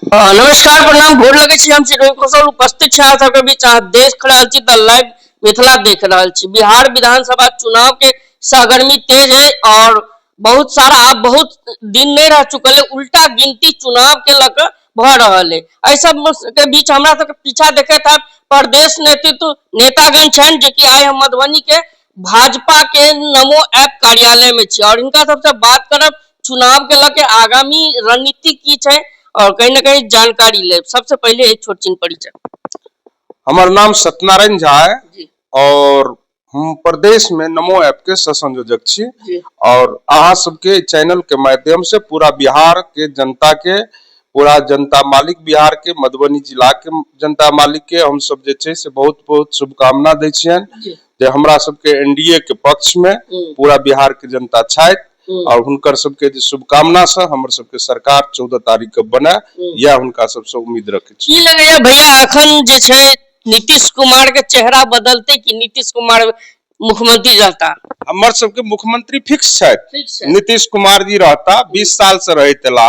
नमस्कार प्रणाम भोर लगे छी हम श्री रविकुशल उपस्थित छी अहाँ सबके बीच अहाँ देख रहल छी द लाइव मिथिला देख रहल छी। बिहार विधानसभा चुनाव के सरगर्मी तेज है और बहुत सारा अब बहुत दिन नहीं रह चुकल है, उल्टा गिनती चुनाव के लक भ रहल है। एहि सब के बीच हमरा सबके पीछा देखे था प्रदेश नेतृत्व नेतागण छन जे कि आइ हम मधुबनी के भाजपा के नमो ऐप कार्यालय में छी और इनका सबसे बात करब चुनाव के लके आगामी रणनीति की है और कहीं ना कहीं जानकारी ले। सबसे पहले एक छोट चिन्ह परिचय। हमारा नाम सत्यनारायण झा है और हम प्रदेश में नमो ऐप के सह संयोजक छी और अहाँ सबके चैनल के माध्यम से पूरा बिहार के जनता के, पूरा जनता मालिक बिहार के, मधुबनी जिला के जनता मालिक के हम सब जे छे से बहुत बहुत शुभकामना दै छियन जे हमरा सबके एनडीए के पक्ष में पूरा बिहार के जनता छथि और हुनकर सबके शुभकामना से हमर सबके सरकार 14 तारीख के बने या हुनका सबसे उम्मीद रखे छी। की लगैया भैया अखन जे छे नीतीश कुमार के चेहरा बदलते कि नीतीश कुमार मुख्यमंत्री रहता? हमर सबके मुख्यमंत्री फिक्स है, नीतीश कुमार जी रहता 20 साल से रहे तला।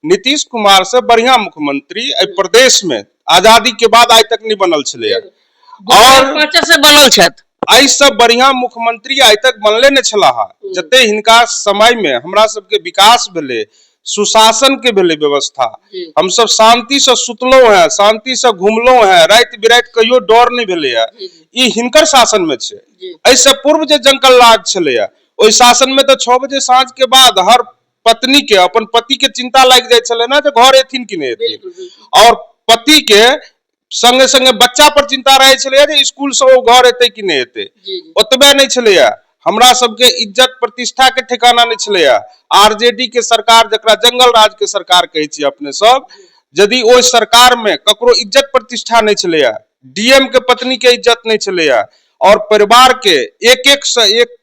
नीतीश कुमार से बढ़िया मुख्यमंत्री प्रदेश में आजादी के बाद आज तक नहीं बनल छले और से बनल छत आई सब बढ़िया मुख्यमंत्री आज तक बनले न छला। जते हिनका समय में हमरा सबके विकास भेले, सुशासन के भेले व्यवस्था, हम सब शांति से सुतलो है, शांति से घूमलो है, रात बिरात कहियो डर नहीं भेले है। ई हिनकर शासन में छे। ऐसे पूर्व जे जंगल राज छले ओई शासन में तो 6 बजे सांझ के बाद हर पत्नी के अपन पति के चिंता लग जाय छले ना जे घर एथिन कि नहीं एथिन और पति के संगे संगे बच्चा पर चिंता रहे छले जे स्कूल से वो घर एते कि नहीं एते, ओतबे नहीं छले। हमरा सबके इज्जत प्रतिष्ठा के ठिकाना नहीं छले। आरजेडी के सरकार जकरा जंगल राज के सरकार कहे छी अपने सब, यदि ओई सरकार में ककरो इज्जत प्रतिष्ठा नहीं छले, डीएम के पत्नी के इज्जत नहीं छले और परिवार के एक से एक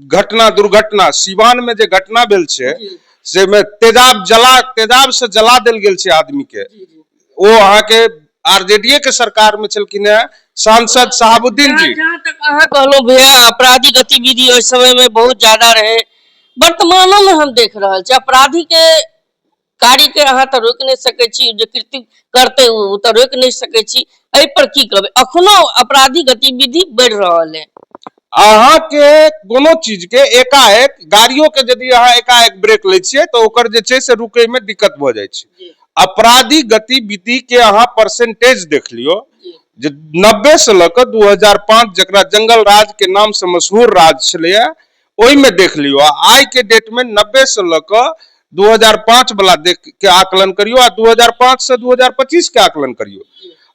घटना दुर्घटना सिवान में जे घटना भेल छे से में तेजाब से जला देल गेल छे आदमी के, वो अहाँ के आरजेडी के सरकार में चलकिन सांसद साहबुद्दीन जी। जहाँ तक अहाँ कहलो भैया आपराधिक गतिविधि उस समय में बहुत ज्यादा रहे, वर्तमान में हम देख रहा छे अपराधी के कार्य के अहाँ तो रोक नहीं सके छी, जे कृत्य करते उ तो रोक नहीं सके छी। एहि पर की कहबे अखनो अपराधी गतिविधि बढ़ रहल है। अहाँ के कोनो चीज के एकाएक गाड़ियों के यदि अहाँ एकाएक ब्रेक ले छिए तो ओकर जे छे से रुके में दिक्कत भ जाय छे। अपराधी गतिविधि के अहाँ परसेंटेज देख लियो जे 90 से लेकर 2005 जकरा जंगल राज के नाम से मशहूर राज छले ओई में देख लियो। आज के डेट में 90 से लेकर 2005 वाला देख के आकलन करियो आ 2005 से 2025 के आकलन करियो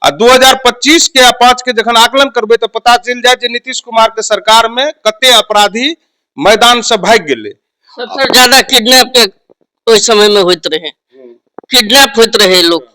आ 2025 के 5 के जखन आकलन करबे तो पता चल जाए जे नीतीश कुमार के सरकार में कते अपराधी मैदान से भाग गेले। सबसे ज्यादा किडनैप के उस समय में होत रहे, किडनैप होत रहे लोग।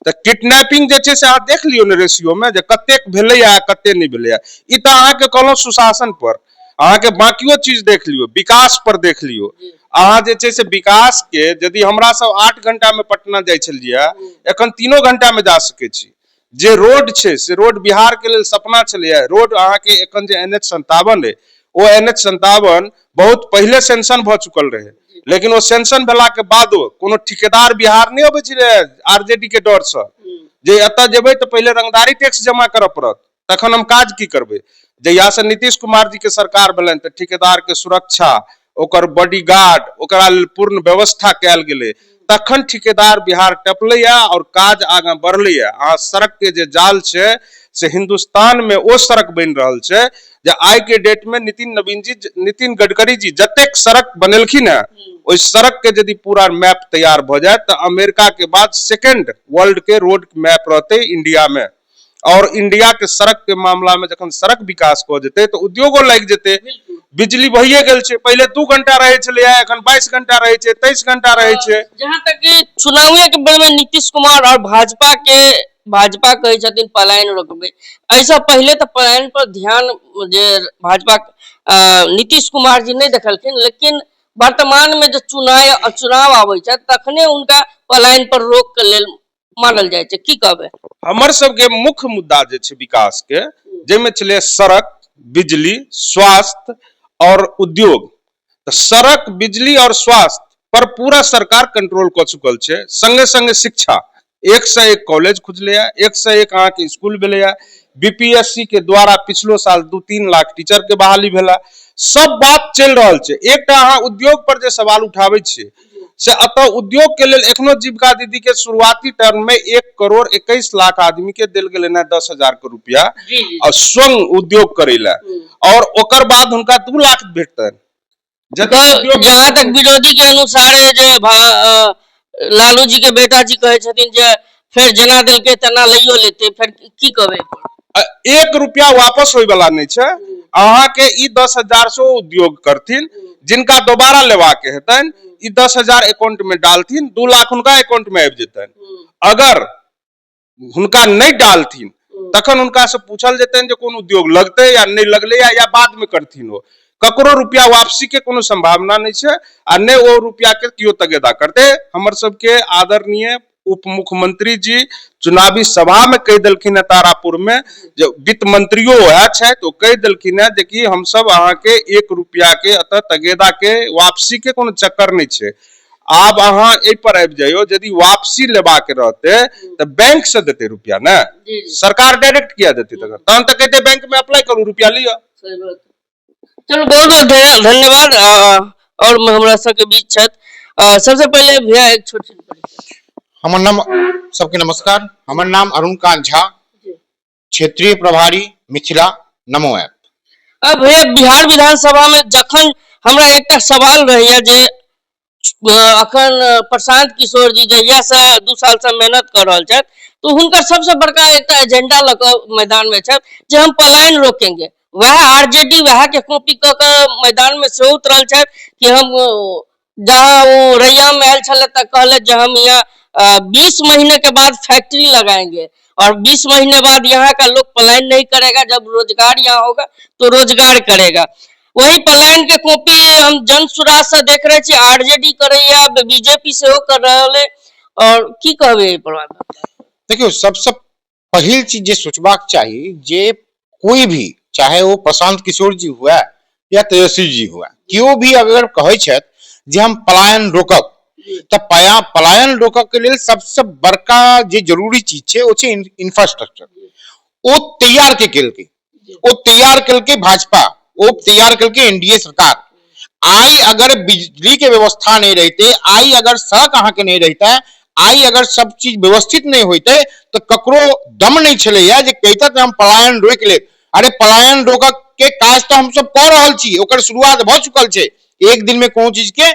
तो किडनैपिंग जे छे से अहाँ देख लियो ने रेशियो में जे कते भेले या कते नहीं भेले। ई तो अहाँ के कहलो सुशासन पर, अहाँ के बाकियो चीज देख लियो, विकास पर देख लियो। अहाँ जे छे से विकास के यदि हमरा सब 8 घंटा में पटना जाय छलिए एखन 3 घंटा में जा सके छी। जे रोड छे से रोड बिहार के लेल सपना छले। रोड अहाँ के एखन जे NH57 है वो NH57 बहुत पहले सेंक्शन भ चुकल रहे, लेकिन वो सेंक्शन भेला के बादो कोनो ठेकेदार बिहार नहीं अबै छले आरजेडी के डर से जे एता जेबै तो पहले रंगदारी टैक्स जमा करऽ पड़त तखन हम काज की करबै। जहिया से नीतीश कुमार जी के सरकार भेलन त ठेकेदार के सुरक्षा, ओकर बॉडीगार्ड, ओकरा लेल पूर्ण व्यवस्था कैल गेलै, तखन ठेकेदार बिहार टपलैया और काज आगा बढ़लैया। आ सड़क के जे जाल छे से हिंदुस्तान में वो सड़क बन रहल छे जे आज के डेट में नितिन गडकरी जी जतेक सड़क बनेलखिन है ओई सड़क के यदि पूरा मैप तैयार भ जाए तो अमेरिका के बाद सेकंड वर्ल्ड के रोड मैप रहते इंडिया में। और इंडिया के सड़क के मामला में जखन सड़क विकास हो जेते तो उद्योगो लग जेते। बिजली भइए गेल छे, पहले 2 घंटा रहे छले एखन 22 घंटा रहे छे, 23 घंटा रहे छे। जहां तक कि चुनावी के बेर में नीतीश कुमार और भाजपा कहे छथिन पलायन रोकबे, ऐसा पहले तो पलायन पर ध्यान जे भाजपा नीतीश कुमार जी नहीं देखलखिन, लेकिन वर्तमान में जो चुनाव आवे छे तखने उनका पलायन पर रोक के लेल मानल जाय छे। की कहबे हमर सब के मुख्य मुद्दा जे छे विकास के जेमे छले सड़क, बिजली, स्वास्थ्य और उद्योग। तो सड़क, बिजली और स्वास्थ्य पर पूरा सरकार कंट्रोल कर चुकल छे। संगे संगे शिक्षा, एक से एक कॉलेज खुजले, एक से एक अहाँ के स्कूल भेले, बीपीएससी के द्वारा पिछलो साल 2-3 लाख टीचर के बहाली भेला, सब बात चल रहा है। एकटा अहाँ उद्योग पर जे सवाल उठावे छियै से अतः उद्योग के लेल एखनो जीविका दीदी के शुरुआती टर्म में 1,21,00,000 आदमी के दिल गेल 10,000 के रुपया और स्वयं उद्योग करे ला, और ओकर बाद उनका 2 लाख भेटतन। तो जहाँ तक विरोधी के अनुसार है जे लालू जी के बेटा जी कहे छथिन जे फिर जना दिल के तना लइयो लेते, फिर की कहबे? 1 रुपया वापस होय वाला नहीं है। अहाँ के ई 10,000 से उद्योग करथिन, जिनका दोबारा लेवा के हेतन ई 10,000 अकाउंट में डालथिन, 2 लाख उनका अकाउंट में आबि जेतन। अगर हुनका नहीं डालथिन तखन उनका से पूछल जेतन जे कोन उद्योग लगते या नहीं लगले या बाद में करथिन। हो ककरो रुपया वापसी के कोनो संभावना नहीं है, आ नहीं वो रुपया के कियो तगेदा करते। हमर सबके आदरणीय उप मुख्यमंत्री जी चुनावी सभा में कह दिलखिन तारापुर में, जो वित्त मंत्रियों है तो कह दिलखिन है कि हम सब अहाँ के 1 रुपया के अतः तगेदा के वापसी के कोनो चक्कर नहीं है। आब अहाँ ए पर आबि जाइयो, यदि वापसी लेबा के रहते तो बैंक से देते रुपया ना, सरकार डायरेक्ट किया देती, तहन तो कहते बैंक में अप्लाई करू, रुपया लिया। चलो बहुत बहुत धन्यवाद। और हमरा सबके बीच छत सबसे पहले भैया एक छोटी हमर नाम, सबके नमस्कार, हमर नाम अरुणकांत झा, क्षेत्रीय प्रभारी मिथिला नमो ऐप। अब भैया बिहार विधानसभा में जखन हमरा एकटा सवाल रहिया जे अखन प्रशांत किशोर जी जहिया से 2 साल से मेहनत कर रहल छथि, तो हुनकर सबसे बड़का एकटा एजेंडा लग मैदान में छथि जे हम पलायन रोकेंगे। वह आरजेडी वह के कॉपी क के मैदान में से उतरल छथि कि हम जहाँ वो रैया में आयल छले तक कहले जे हम यहाँ 20 महीने के बाद फैक्ट्री लगाएंगे और 20 महीने बाद यहाँ का लोग पलायन नहीं करेगा, जब रोजगार यहाँ होगा तो रोजगार करेगा। वही पलायन के कॉपी हम जन सुराज से देख रहे छे, आरजेडी करे या बीजेपी से हो कर रहे। और की कहबे पर? देखियो, सबसे पहिल चीज जे सोचबाक चाहिए जे कोई भी, चाहे वो प्रशांत किशोर जी हुआ या तेजस्वी जी हुआ, क्यों भी अगर कहे छथि जे हम पलायन रोकब, तो पलायन रोकब के लिए सबसे बड़का जे जरूरी चीज छे वो छे इंफ्रास्ट्रक्चर। वो तैयार के केलके, वो तैयार केलके भाजपा, वो तैयार केलके एनडीए सरकार। आई अगर बिजली के व्यवस्था नहीं रहते, आई अगर सड़क अहाँ के नहीं रहता, आई अगर सब चीज व्यवस्थित नहीं होते, तो ककरो दम नहीं चले जे कहते हम पलायन रोक ले। अरे पलायन रोक के काज तो हम सब कर रहल छी, ओकर शुरुआत भ चुकल छे। एक दिन में कोनो चीज के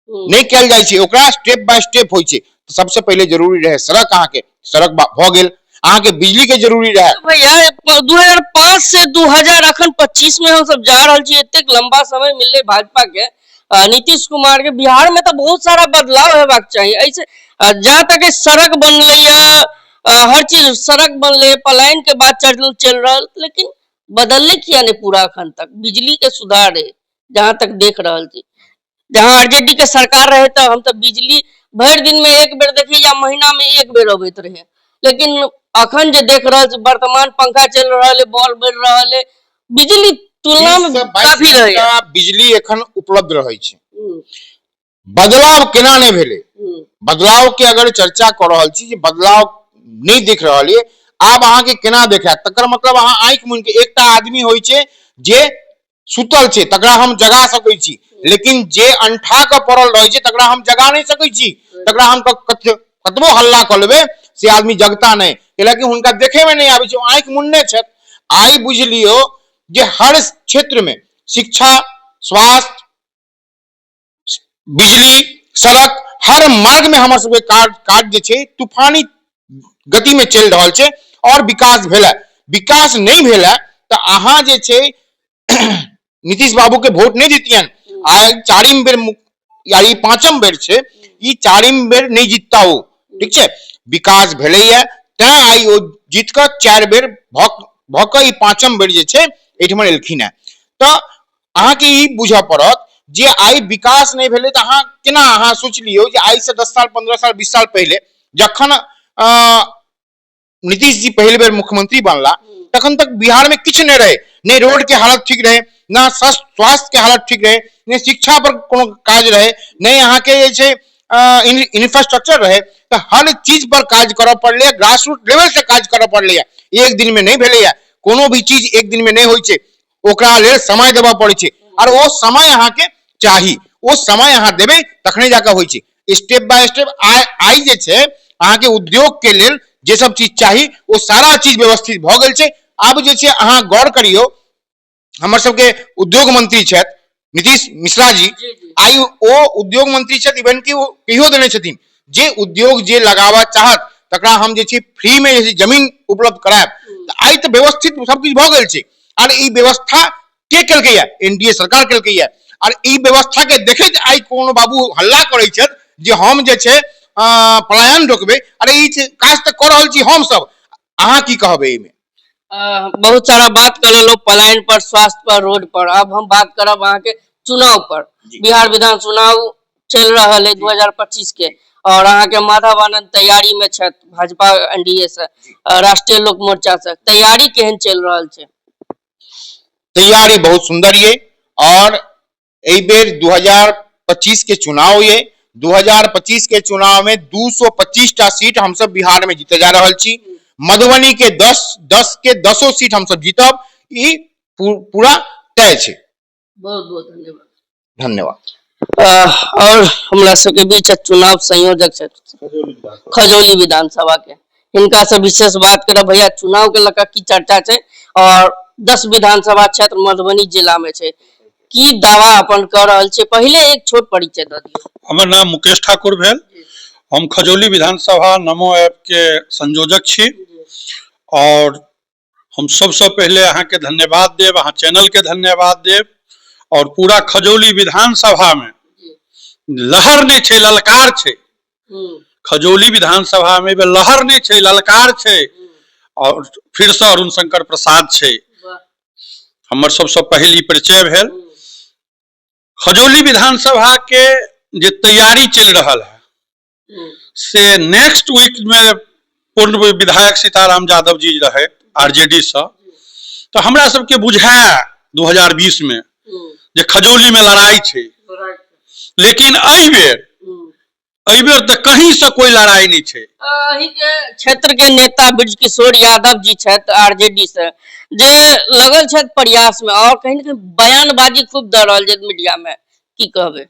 नहीं कल जाय छे, ओकरा स्टेप बाय स्टेप होय छे। तो सबसे पहले जरूरी रहे सड़क, अहाँ के सड़क भ गेल, अहाँ के बिजली के जरूरी रहे। भैया 2005 से 2025 में हम सब जा रहल छी, इतने लंबा समय मिलले भाजपा के, नीतीश कुमार के। बिहार में तो बहुत सारा बदलाव हेबाक चाहिए। ऐसे जहाँ तक सड़क बनले या हर चीज सड़क बनले, पलायन के बात चल रहा, लेकिन बदलने किया नहीं पूरा अखन तक। बिजली के सुधार है जहाँ तक देख रहा थी, जहाँ आरजेडी के सरकार रहे तो हम तो बिजली भर दिन में एक बेर देखिए या महीना में एक बेर अबैत रहे, लेकिन अखन जे देख रहा वर्तमान पंखा चल रहा है, बॉल बढ़ रहा है, बिजली तुलना में काफी रहे बिजली एखन उपलब्ध रहे छे। बदलाव केना नहीं भेले, बदलाव के अगर चर्चा कर रहल छी जे बदलाव नहीं दिख रहा है, आब अहाँ के केना देखा, तकर मतलब अहाँ आंख मुन के, एकटा आदमी होय छे जे सुतल छे तकरा हम जगा सकै छी, लेकिन जे अंठा के पड़ल रहे छे तकरा हम जगा नहीं सकै छी। तकरा हम कतबो हल्ला कर लेबे से आदमी जगता नहीं, कैलाकि हुनका देखे में नहीं आवे छे, आंख मुन्ने छे। आई बुझ लियो जे हर क्षेत्र में शिक्षा, स्वास्थ्य, बिजली, सड़क, हर मार्ग में हमर सबके कार्य जे छे तूफानी गति में चल रहा छे और विकास भेला। विकास नहीं भेला तो अहाँ जे छे नीतीश बाबू के वोट नहीं जीतियन, आइ 4म बेर या 5म बेर छे, ई 4म बेर नहीं जीतता हो, ठीक छे। विकास भेलैया तै आई ओ जीत के 4 बेर भ के ई 5म बेर जे छे एठमन एलखिन है। तो अहाँ के ई बुझ पड़त जे आई विकास नहीं भेले, तो अहाँ केना अहाँ सोच लियो जे आई से 10 साल 15 साल 20 साल पहले जखन नीतीश जी पहले बेर मुख्यमंत्री बनला तखन तक बिहार में किछ नहीं रहे, नहीं रोड के हालत ठीक रहे, ना स्वास्थ्य के हालत ठीक रहे, नहीं शिक्षा पर कोनो काज रहे, नहीं अहाँ के जे इंफ्रास्ट्रक्चर रहे तो हर चीज पर काज करऽ पड़लै, ग्रास रूट लेवल से काज करऽ पड़लै। एक दिन में नहीं भेलै, कोनो भी चीज एक दिन में नहीं होइ छै, ओकरा लेल समय देबऽ पड़ै छै और वो समय अहाँ के चाही, वो समय अहाँ देबै तखने जाके होइ छै। स्टेप बाय स्टेप आई जे छै अहाँ के उद्योग के लेल जे सब चीज चाही वो सारा चीज व्यवस्थित भ गेल छै। आब जे छै अहाँ गौर करियौ, हमर सबके उद्योग मंत्री छथि नीतीश मिश्रा जी, आई ओ उद्योग मंत्री छथि, इवन कि वो कहियो देने छथिन जे उद्योग जे लगाबऽ चाहत तकरा हम जे छै फ्री में जे जमीन उपलब्ध करायब। त आई त व्यवस्थित सब चीज भ गेल छै और ई व्यवस्था के केलकै है? एनडीए सरकार केलकै है। और ई व्यवस्था के देखैत आई कोनो बाबू हल्ला करै छथि जे हम जे छै पलायन रोकबै। अरे ई काज त क रहल छी हम सब, अहाँ की कहबै एहिमे? बहुत सारा बात कर लो पलायन पर, स्वास्थ्य पर, रोड पर। अब हम बात करब वहाँ के चुनाव पर। बिहार विधान चुनाव चल रहा है 2025 के, और अहाँ के माधव आनंद तैयारी में छथि भाजपा एनडीए से, राष्ट्रीय लोक मोर्चा से। तैयारी केहन चल रहा है? तैयारी बहुत सुंदर ये, और एहि बेर 2025 के चुनाव ये। 2025 के चुनाव में 225 टा सीट हम सब बिहार में जीते जा रहल छी। मधुबनी के 10 के 10 सीट हम सब जीतब, ई पूरा तय छै। बहुत बहुत धन्यवाद। धन्यवाद। और हमरा सबके बीच चुनाव संयोजक छथि खजौली विधानसभा के, हिनका से विशेष बात करब। भैया, चुनाव के लका की चर्चा छै और 10 विधानसभा क्षेत्र मधुबनी जिला में छै, की दावा अपन कर रहल छै? पहले एक छोट परिचय द दियौ। हमर नाम मुकेश ठाकुर भेल, हम खजौली विधानसभा नमो ऐप के संयोजक छी। और हम सबसे पहले अहाँ के धन्यवाद देव, अहाँ चैनल के धन्यवाद देव। और पूरा खजौली विधानसभा में लहर नहीं छै, ललकार छै। खजौली विधानसभा में लहर नहीं छै, ललकार छै। और फिर से अरुण शंकर प्रसाद छै, हमर सबसे पहली परिचय भेल। खजौली विधानसभा के जे तैयारी चल रहा है से नेक्स्ट वीक में पूर्व विधायक सीताराम यादव जी रहे आरजेडी से, तो हमरा सबके बुझाया 2020 में जे खजौली में लड़ाई छे। लेकिन एहि बेर तो कहीं से कोई लड़ाई नहीं छे। क्षेत्र के नेता ब्रज किशोर यादव जी छथि आरजेडी से, जे लगल छथि प्रयास में, और कहीं न कहीं बयानबाजी खूब द रहल छथि मीडिया में, की कहबे?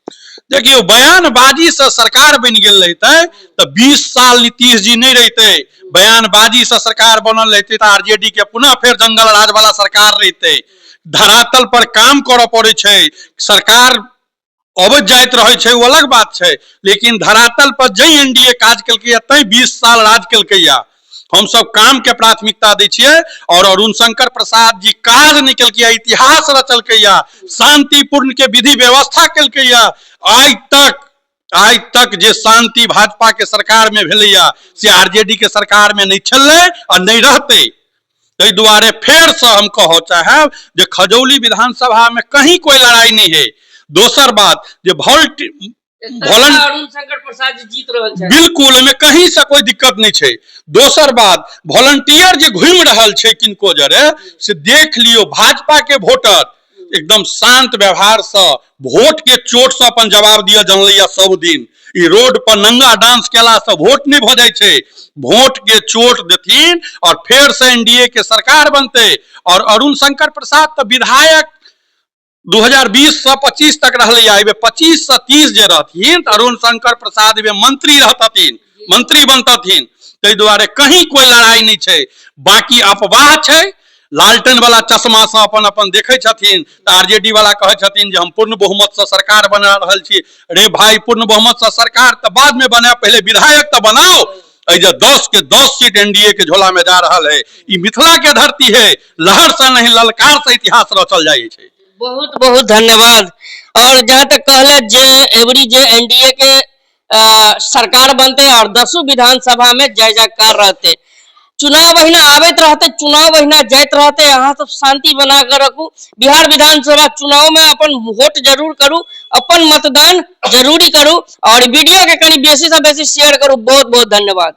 देखियो, बयानबाजी से सरकार बन गेल रहते तो 20 साल नीतीश जी नहीं रहते। बयानबाजी से सरकार बनल रहते तो आरजेडी के पुनः फिर जंगल राज वाला सरकार रहते। धरातल पर काम करऽ पड़े छै, सरकार अबैत जाइत रहे छै, वो अलग बात छै। लेकिन धरातल पर जई एनडीए काज केलकै, तई 20 साल राज केलकै। हम सब काम के प्राथमिकता दै छियै। और अरुण शंकर प्रसाद जी काज नहीं केलकै, इतिहास रचलकै, शांतिपूर्ण के विधि व्यवस्था केलकै। आज तक जे शांति भाजपा के सरकार में भेलैया से आरजेडी के सरकार में नहीं छलै और नहीं रहते। ताहि दुआरे फिर से हम कह चाहब जे खजौली विधानसभा में कहीं कोई लड़ाई नहीं है। दोसर बात जे अरुण शंकर प्रसाद जी जीत रहल छै, बिल्कुल में कहीं से कोई दिक्कत नहीं छै। दोसर बात, वॉलंटियर जे घूम रहल छै किनको जरे से देख लियो, भाजपा के वोटर एकदम शांत व्यवहार से वोट के चोट से अपन जवाब दिया जनलैया सब दिन। ई रोड पर नंगा डांस केला से वोट नहीं भ जाय छै, वोट के चोट देथिन और फिर से एनडीए के सरकार बनते। और अरुण शंकर प्रसाद तो विधायक 2020 से 25 तक रहले, 25 से 30 जे रहथिन तो अरुण शंकर प्रसाद मंत्री रहतथिन, मंत्री बनतथिन। ताहि दुआरे कहीं कोई लड़ाई नहीं छै। बाकी अफवाह छै, लालटेन वाला चश्मा से अपन अपन देखे छथिन तो आरजेडी वाला कहे छथिन जे हम पूर्ण बहुमत से सरकार बना रहल छी। रे भाई, पूर्ण बहुमत से सरकार तो बाद में बना, पहले विधायक तो बनाओ। 10 के 10 सीट एनडीए के झोला में जा रहा है। ये मिथिला के धरती है, लहर से नहीं ललकार से इतिहास रचल जाए छै। बहुत बहुत धन्यवाद। और जहाँ तक कहले जे एवरी जे एनडीए के सरकार बनते और 10 विधानसभा में जय जयकार रहते, चुनाव महीना आबैत रहते, चुनाव महीना जाइत रहते। अहाँ सब शांति बना कर रखू। बिहार विधानसभा चुनाव में अपन वोट जरूर करू, अपन मतदान जरूरी करू, और वीडियो के करीब बेसी से बेसी शेयर करू। बहुत बहुत धन्यवाद।